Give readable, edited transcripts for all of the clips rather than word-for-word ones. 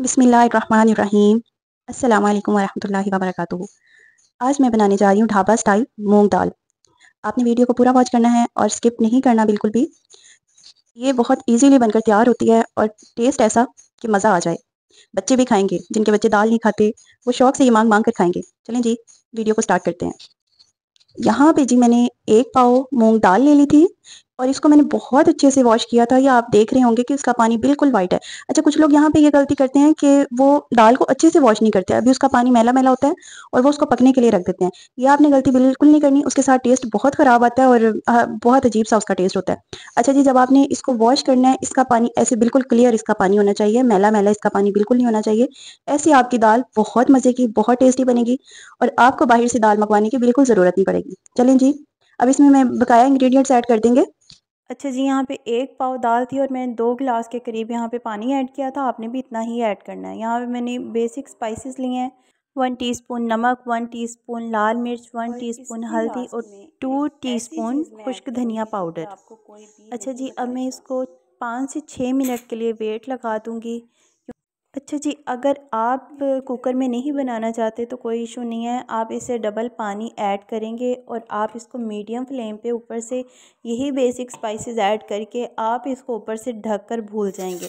बिस्मिल्लाहिर्रहमानिर्रहीम। अस्सलाम वालेकुम वरहमतुल्लाहि वबरकातुहू। आज मैं बनाने जा रही हूँ ढाबा स्टाइल मूंग दाल। आपने वीडियो को पूरा वॉच करना है और स्किप नहीं करना बिल्कुल भी। ये बहुत इजीली बनकर तैयार होती है और टेस्ट ऐसा कि मज़ा आ जाए। बच्चे भी खाएंगे, जिनके बच्चे दाल नहीं खाते वो शौक से ये मांग मांग कर खाएंगे। चलें जी, वीडियो को स्टार्ट करते हैं। यहाँ पे जी मैंने 1 पाव मूंग दाल ले ली थी और इसको मैंने बहुत अच्छे से वॉश किया था। या आप देख रहे होंगे कि उसका पानी बिल्कुल वाइट है। अच्छा, कुछ लोग यहाँ पे ये गलती करते हैं कि वो दाल को अच्छे से वॉश नहीं करते, अभी उसका पानी मैला मैला होता है और वो उसको पकने के लिए रख देते हैं। ये आपने गलती बिल्कुल नहीं करनी, उसके साथ टेस्ट बहुत ख़राब आता है और बहुत अजीब सा उसका टेस्ट होता है। अच्छा जी, जब आपने इसको वॉश करना है, इसका पानी ऐसे बिल्कुल क्लियर इसका पानी होना चाहिए, मैला मैला इसका पानी बिल्कुल नहीं होना चाहिए। ऐसी आपकी दाल बहुत मज़े की, बहुत टेस्टी बनेगी और आपको बाहर से दाल मंगवाने की बिल्कुल ज़रूरत नहीं पड़ेगी। चलें जी, अब इसमें मैं बकाया इंग्रेडिएंट्स ऐड कर देंगे। अच्छा जी, यहाँ पे 1 पाव दाल थी और मैंने 2 गिलास के करीब यहाँ पे पानी ऐड किया था। आपने भी इतना ही ऐड करना है। यहाँ पे मैंने बेसिक स्पाइसेस लिए हैं, 1 टीस्पून नमक, 1 टीस्पून लाल मिर्च, 1 टीस्पून हल्दी और 2 टीस्पून खुश्क धनिया पाउडर। अच्छा जी, अब मैं इसको 5 से 6 मिनट के लिए वेट लगा दूँगी। अच्छा जी, अगर आप कुकर में नहीं बनाना चाहते तो कोई इशू नहीं है, आप इसे डबल पानी ऐड करेंगे और आप इसको मीडियम फ्लेम पे ऊपर से यही बेसिक स्पाइसेस ऐड करके आप इसको ऊपर से ढक कर भूल जाएंगे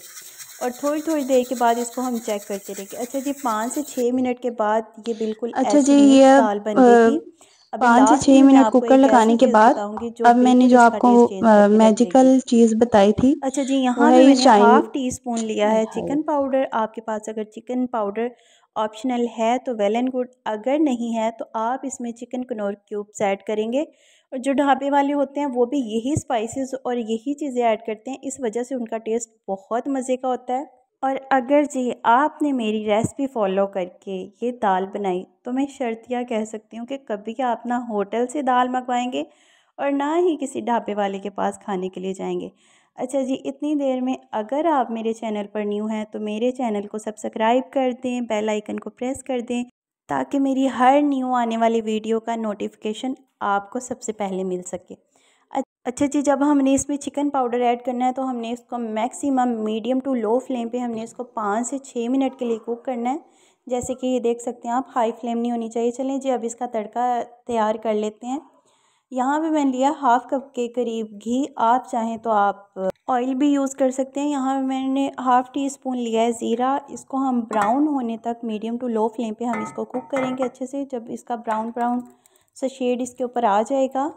और थोड़ी थोड़ी देर के बाद इसको हम चेक करते रहेंगे। अच्छा जी, 5 से 6 मिनट के बाद ये बिल्कुल अच्छा जी, ऐसी मिक्स दाल बन गई थी। अभी 5 से लास्ट 6 में मैं मिनट आपको कुकर एक ऐसी लगाने के चीज़ बाद बताऊंगी जो अब मैंने बिल्कुल जो इसका आपको टेस्ट चेंज करके रख देगी। मैजिकल चीज़ बताई थी अच्छा जी, वो यहाँ है पे ये मैंने चाइन। 1/2 टीस्पून लिया है चिकन पाउडर। आपके पास अगर चिकन पाउडर ऑप्शनल है तो वेल एंड गुड, अगर नहीं है तो आप इसमें चिकन कनौर क्यूब्स ऐड करेंगे। और जो ढाबे वाले होते हैं वो भी यही स्पाइसेस और यही चीज़ें ऐड करते हैं, इस वजह से उनका टेस्ट बहुत मज़े का होता है। और अगर जी आपने मेरी रेसिपी फॉलो करके ये दाल बनाई तो मैं शर्तिया कह सकती हूँ कि कभी आप ना होटल से दाल मंगवाएंगे और ना ही किसी ढाबे वाले के पास खाने के लिए जाएंगे। अच्छा जी, इतनी देर में अगर आप मेरे चैनल पर न्यू हैं तो मेरे चैनल को सब्सक्राइब कर दें, बेल आइकन को प्रेस कर दें ताकि मेरी हर न्यू आने वाली वीडियो का नोटिफिकेशन आपको सबसे पहले मिल सके। अच्छा जी, जब हमने इसमें चिकन पाउडर ऐड करना है तो हमने इसको maximum medium to low flame पे हमने इसको 5 से 6 मिनट के लिए कुक करना है। जैसे कि ये देख सकते हैं आप, हाई फ्लेम नहीं होनी चाहिए। चलें जी, अब इसका तड़का तैयार कर लेते हैं। यहाँ पे मैंने लिया 1/2 कप के करीब घी, आप चाहें तो आप ऑयल भी यूज़ कर सकते हैं। यहाँ पे मैंने 1/2 टीस्पून लिया है ज़ीरा। इसको हम ब्राउन होने तक मीडियम टू लो फ्लेम पे हम इसको कुक करेंगे अच्छे से। जब इसका ब्राउन ब्राउन सा शेड इसके ऊपर आ जाएगा,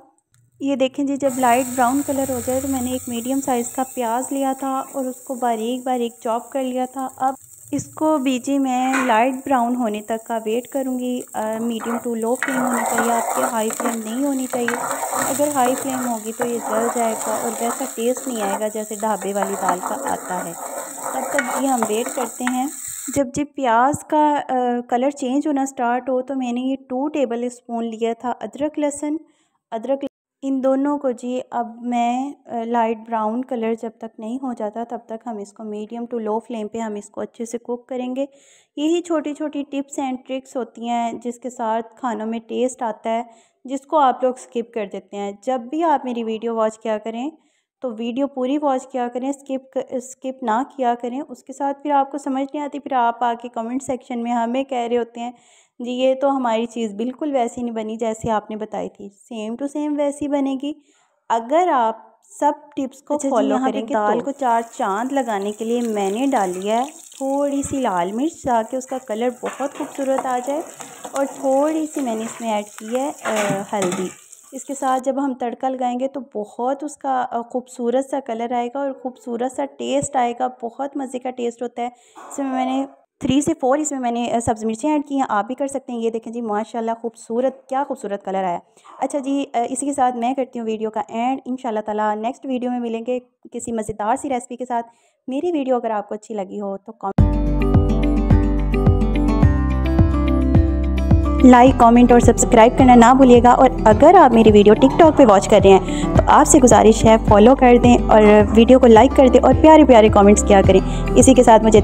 ये देखें जी, जब लाइट ब्राउन कलर हो जाए तो मैंने एक मीडियम साइज़ का प्याज लिया था और उसको बारीक बारीक चॉप कर लिया था। अब इसको भी जी मैं लाइट ब्राउन होने तक का वेट करूँगी। मीडियम टू लो फ्लेम होनी चाहिए आपकी, हाई फ्लेम नहीं होनी चाहिए। अगर हाई फ्लेम होगी तो ये जल जाएगा और वैसा टेस्ट नहीं आएगा जैसे ढाबे वाली दाल का आता है। तब तक जी हम वेट करते हैं। जब जी प्याज का कलर चेंज होना स्टार्ट हो तो मैंने ये 2 टेबल स्पून लिया था अदरक लहसुन। इन दोनों को जी अब मैं लाइट ब्राउन कलर जब तक नहीं हो जाता तब तक हम इसको मीडियम टू लो फ्लेम पे हम इसको अच्छे से कुक करेंगे। यही छोटी छोटी टिप्स एंड ट्रिक्स होती हैं जिसके साथ खानों में टेस्ट आता है, जिसको आप लोग स्किप कर देते हैं। जब भी आप मेरी वीडियो वॉच किया करें तो वीडियो पूरी वॉच किया करें, स्किप ना किया करें। उसके साथ फिर आपको समझ नहीं आती, फिर आप आके कमेंट सेक्शन में हमें कह रहे होते हैं जी ये तो हमारी चीज़ बिल्कुल वैसी नहीं बनी जैसे आपने बताई थी। सेम टू सेम वैसी बनेगी अगर आप सब टिप्स को फॉलो करें। दाल को 4 चांद लगाने के लिए मैंने डाली है थोड़ी सी लाल मिर्च ताकि उसका कलर बहुत खूबसूरत आ जाए, और थोड़ी सी मैंने इसमें ऐड की है हल्दी। इसके साथ जब हम तड़का लगाएंगे तो बहुत उसका खूबसूरत सा कलर आएगा और ख़ूबसूरत सा टेस्ट आएगा, बहुत मज़े का टेस्ट होता है। इसमें मैंने 3 से 4 इसमें मैंने सब्ज़ मिर्चें ऐड की हैं, आप भी कर सकते हैं। ये देखें जी, माशाल्लाह खूबसूरत, क्या खूबसूरत कलर आया। अच्छा जी, इसी के साथ मैं करती हूँ वीडियो का एंड। इंशाल्लाह ताला नेक्स्ट वीडियो में मिलेंगे किसी मज़ेदार सी रेसिपी के साथ। मेरी वीडियो अगर आपको अच्छी लगी हो तो लाइक, कमेंट और सब्सक्राइब करना ना भूलिएगा। और अगर आप मेरी वीडियो टिकटॉक पे वॉच कर रहे हैं तो आपसे गुजारिश है फॉलो कर दें और वीडियो को लाइक कर दें और प्यारे प्यारे कमेंट्स किया करें। इसी के साथ मुझे